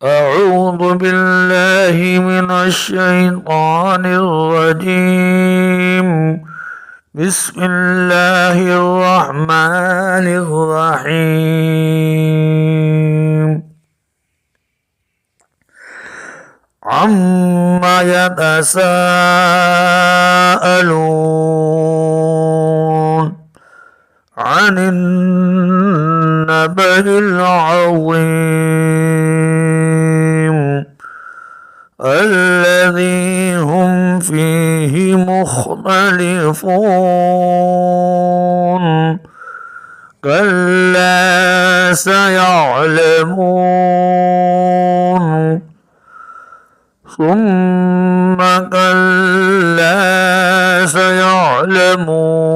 أعوذ بالله من الشيطان الرجيم. بسم الله الرحمن الرحيم. عما يتساءلون عن النبأ العظيم الذي هم فيه مختلفون كلا سيعلمون ثم كلا سيعلمون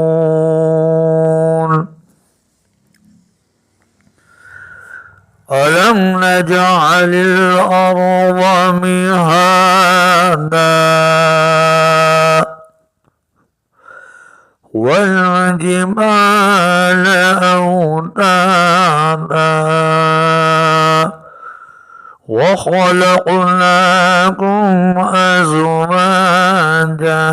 ألم نجعل الأرض مهادا والجبال أوتادا وخلقناكم أزواجا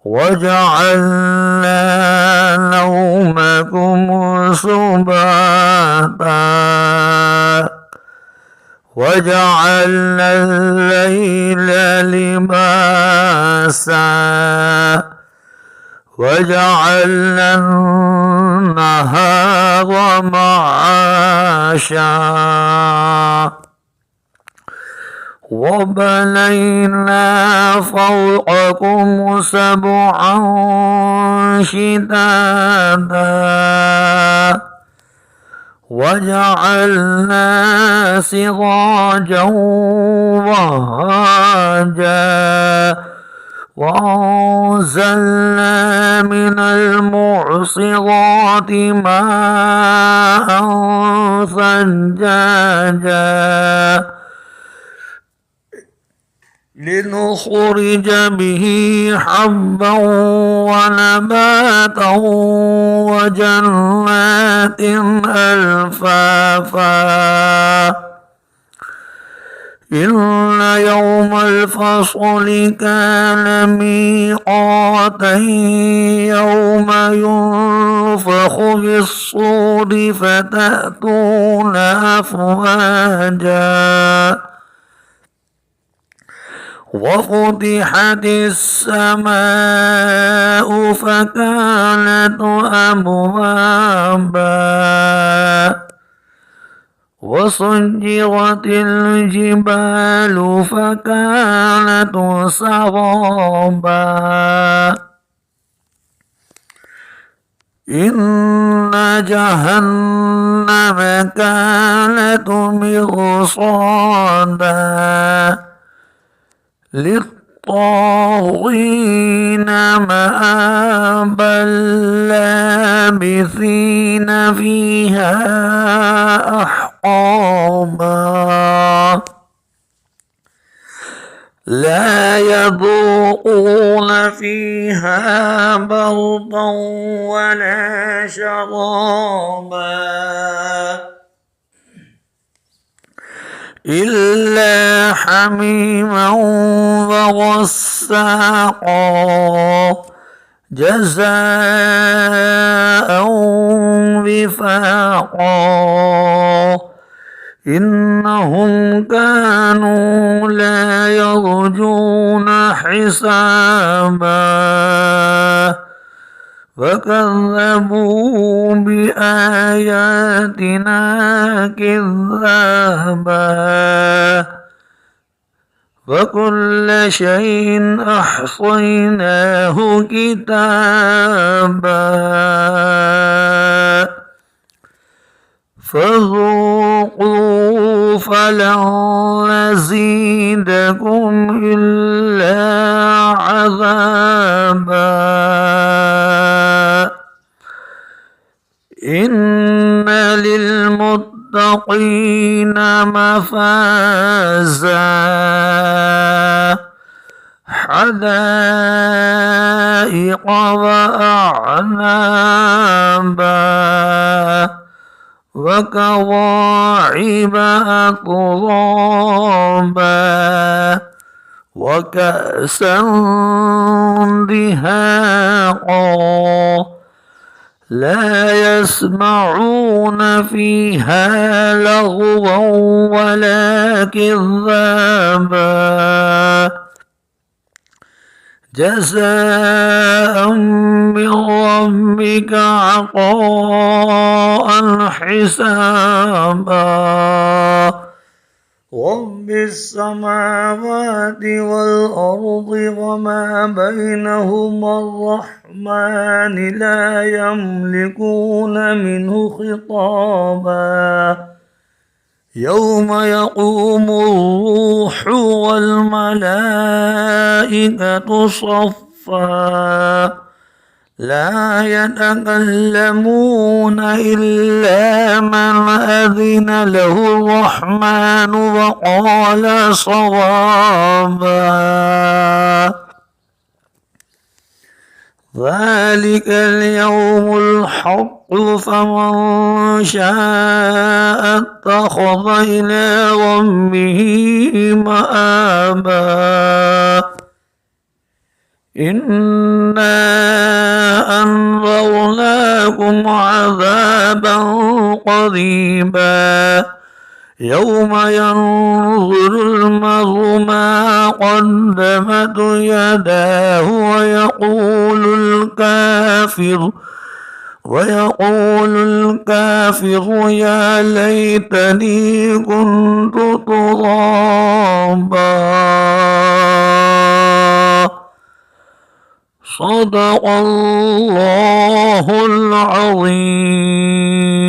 وجعلنا نومكم سباتا وجعلنا الليل لباسا وجعلنا النهار معاشا وبنينا فوقكم سبعا شدادا وجعلنا سراجا وهاجا وأنزلنا من المعصرات ماء ثجاجا لنخرج به حبا ونباتا وجنات ألفافا إن يوم الفصل كان ميقاتا يوم ينفخ في الصور فتأتون أفواجا وفتحت السماء فكانت أبوابا وسجرت الجبال فكانت سرابا إن جهنم كانت مرصادا للطاغين مآبا لابثين فيها أحقابا لا يذوقون فيها بردا ولا شرابا إلا حميما وغساقا جزاء وفاقا إنهم كانوا لا يرجون حسابا فكذبوا بآياتنا كذابا وكل شيء أحصيناه كتابا فذوقوا فلن نزيدكم إلا عذابا إن للمتقين مفازا حدائق وأعنابا وكواعب أترابا وكأسا دهاقا لا يسمعون فيها لغوا ولا كذابا جزاء من ربك عطاء حسابا رب السماوات والأرض وما بينهما الرحمن لا يملكون منه خطابا يوم يقوم الروح والملائكة صفا لا يتكلمون إلا من أذن له الرحمن وقال صوابا ذلك اليوم الحق فمن شاء اتخذ إلى ربه مآبا إنا أنذرناكم عذابا قريبا يوم ينظر المرء ما قدمت يداه ويقول الكافر يا ليتني كنت ترابا صدق الله العظيم.